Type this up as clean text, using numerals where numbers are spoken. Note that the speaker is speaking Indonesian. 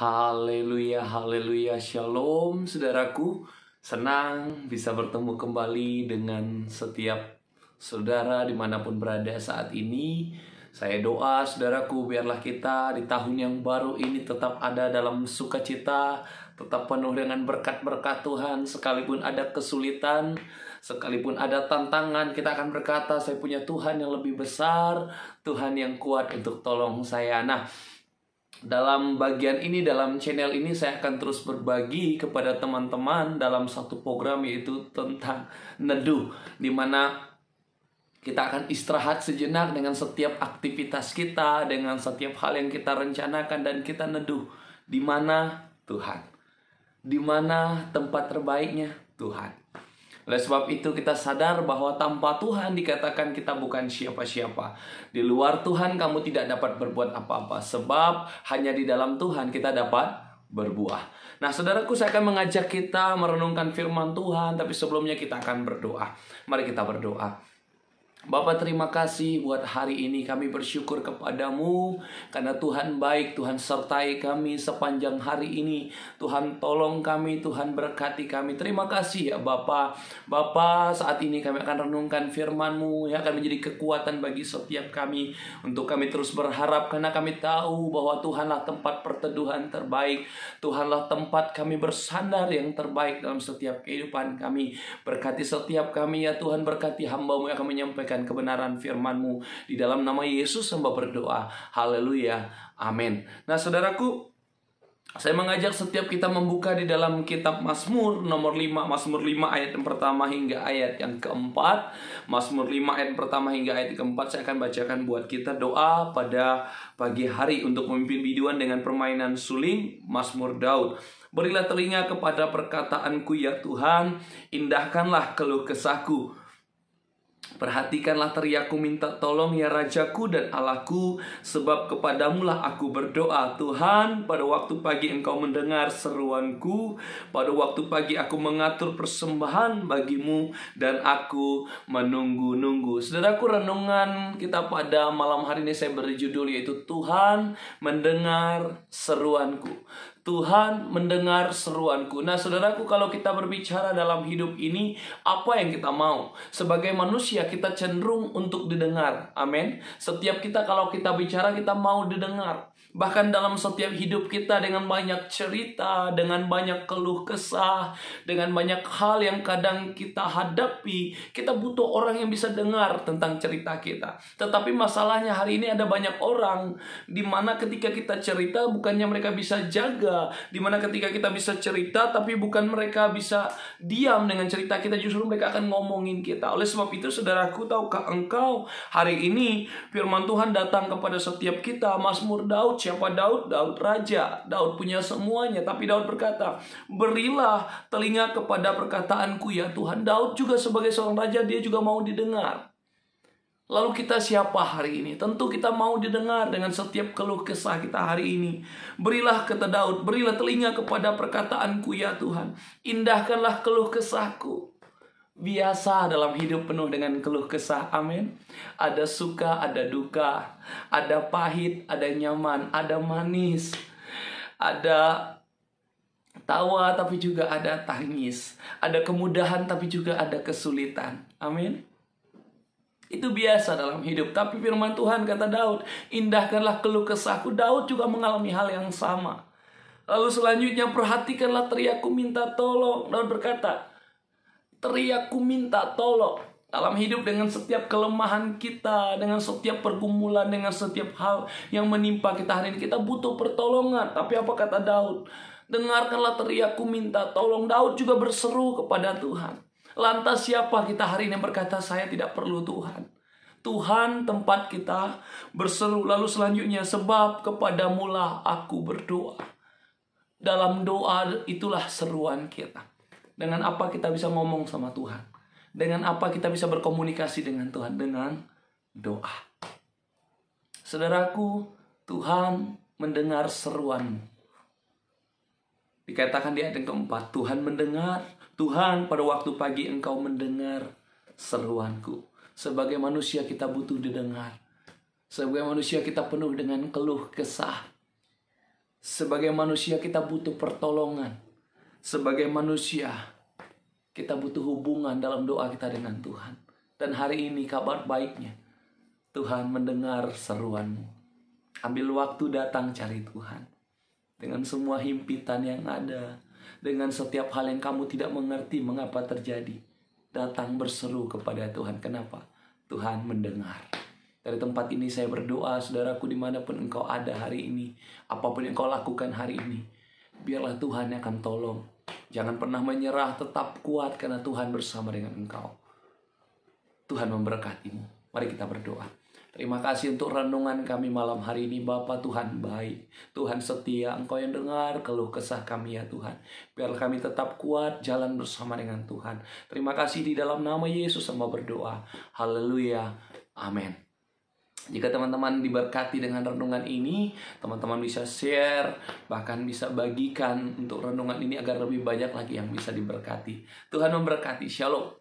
Haleluya, haleluya, shalom saudaraku. Senang bisa bertemu kembali dengan setiap saudara dimanapun berada saat ini. Saya doa saudaraku, biarlah kita di tahun yang baru ini tetap ada dalam sukacita, tetap penuh dengan berkat-berkat Tuhan. Sekalipun ada kesulitan, sekalipun ada tantangan, kita akan berkata, saya punya Tuhan yang lebih besar, Tuhan yang kuat untuk tolong saya. Nah, dalam bagian ini, dalam channel ini, saya akan terus berbagi kepada teman-teman dalam satu program, yaitu tentang neduh, dimana kita akan istirahat sejenak dengan setiap aktivitas kita, dengan setiap hal yang kita rencanakan, dan kita neduh di mana Tuhan, di mana tempat terbaiknya Tuhan. Oleh sebab itu kita sadar bahwa tanpa Tuhan dikatakan kita bukan siapa-siapa. Di luar Tuhan kamu tidak dapat berbuat apa-apa, sebab hanya di dalam Tuhan kita dapat berbuah. Nah saudaraku, saya akan mengajak kita merenungkan firman Tuhan, tapi sebelumnya kita akan berdoa. Mari kita berdoa. Bapa, terima kasih buat hari ini. Kami bersyukur kepadamu karena Tuhan baik, Tuhan sertai kami sepanjang hari ini. Tuhan tolong kami, Tuhan berkati kami. Terima kasih ya Bapa. Bapa, saat ini kami akan renungkan firman-Mu yang akan menjadi kekuatan bagi setiap kami, untuk kami terus berharap, karena kami tahu bahwa Tuhanlah tempat perteduhan terbaik. Tuhanlah tempat kami bersandar yang terbaik dalam setiap kehidupan kami. Berkati setiap kami ya Tuhan, berkati hamba-Mu yang akan menyampaikan kebenaran firman-Mu. Di dalam nama Yesus hamba berdoa. Haleluya. Amin. Nah saudaraku, saya mengajak setiap kita membuka di dalam kitab Mazmur nomor 5, Mazmur 5 ayat yang pertama hingga ayat yang keempat. Mazmur 5 ayat pertama hingga ayat keempat saya akan bacakan buat kita doa pada pagi hari untuk memimpin biduan dengan permainan suling Mazmur Daud. Berilah telinga kepada perkataanku ya Tuhan, indahkanlah keluh kesahku. Perhatikanlah teriakku minta tolong ya Rajaku dan Allahku, sebab kepadamulah aku berdoa. Tuhan, pada waktu pagi Engkau mendengar seruanku, pada waktu pagi aku mengatur persembahan bagimu, dan aku menunggu-nunggu. Saudaraku, renungan kita pada malam hari ini saya beri judul, yaitu Tuhan mendengar seruanku. Tuhan mendengar seruanku. Nah saudaraku, kalau kita berbicara dalam hidup ini, apa yang kita mau? Sebagai manusia kita cenderung untuk didengar. Amin. Setiap kita, kalau kita bicara, kita mau didengar. Bahkan dalam setiap hidup kita, dengan banyak cerita, dengan banyak keluh kesah, dengan banyak hal yang kadang kita hadapi, kita butuh orang yang bisa dengar tentang cerita kita. Tetapi masalahnya hari ini ada banyak orang di mana ketika kita cerita, bukannya mereka bisa jaga, di mana ketika kita bisa cerita tapi bukan mereka bisa diam dengan cerita kita, justru mereka akan ngomongin kita. Oleh sebab itu saudaraku, tahukah engkau hari ini firman Tuhan datang kepada setiap kita. Mazmur Daud, siapa Daud? Daud raja, Daud punya semuanya, tapi Daud berkata, berilah telinga kepada perkataanku ya Tuhan. Daud juga sebagai seorang raja, dia juga mau didengar. Lalu kita siapa hari ini? Tentu kita mau didengar dengan setiap keluh kesah kita hari ini. Berilah, kata Daud, berilah telinga kepada perkataanku ya Tuhan. Indahkanlah keluh kesahku. Biasa dalam hidup penuh dengan keluh kesah, amin. Ada suka, ada duka, ada pahit, ada nyaman, ada manis, ada tawa tapi juga ada tangis, ada kemudahan tapi juga ada kesulitan, amin. Itu biasa dalam hidup. Tapi firman Tuhan, kata Daud, indahkanlah keluh kesahku. Daud juga mengalami hal yang sama. Lalu selanjutnya, perhatikanlah teriakku minta tolong. Daud berkata, teriakku minta tolong. Dalam hidup, dengan setiap kelemahan kita, dengan setiap pergumulan, dengan setiap hal yang menimpa kita hari ini, kita butuh pertolongan. Tapi apa kata Daud? Dengarkanlah teriakku minta tolong. Daud juga berseru kepada Tuhan. Lantas siapa kita hari ini yang berkata, saya tidak perlu Tuhan? Tuhan tempat kita berseru. Lalu selanjutnya, sebab kepadamulah aku berdoa. Dalam doa itulah seruan kita. Dengan apa kita bisa ngomong sama Tuhan? Dengan apa kita bisa berkomunikasi dengan Tuhan? Dengan doa. Saudaraku, Tuhan mendengar seruanmu. Dikatakan di ayat yang keempat, Tuhan mendengar. Tuhan, pada waktu pagi Engkau mendengar seruanku. Sebagai manusia kita butuh didengar. Sebagai manusia kita penuh dengan keluh kesah. Sebagai manusia kita butuh pertolongan. Sebagai manusia kita butuh hubungan dalam doa kita dengan Tuhan. Dan hari ini kabar baiknya, Tuhan mendengar seruanmu. Ambil waktu datang cari Tuhan. Dengan semua himpitan yang ada, dengan setiap hal yang kamu tidak mengerti mengapa terjadi, datang berseru kepada Tuhan. Kenapa? Tuhan mendengar. Dari tempat ini saya berdoa, saudaraku, dimanapun engkau ada hari ini, apapun yang kau lakukan hari ini, biarlah Tuhan yang akan tolong. Jangan pernah menyerah, tetap kuat karena Tuhan bersama dengan engkau. Tuhan memberkatimu. Mari kita berdoa. Terima kasih untuk renungan kami malam hari ini. Bapa, Tuhan baik, Tuhan setia, Engkau yang dengar keluh kesah kami ya Tuhan. Biarlah kami tetap kuat jalan bersama dengan Tuhan. Terima kasih, di dalam nama Yesus hamba berdoa. Haleluya. Amin. Jika teman-teman diberkati dengan renungan ini, teman-teman bisa share, bahkan bisa bagikan untuk renungan ini agar lebih banyak lagi yang bisa diberkati. Tuhan memberkati. Shalom.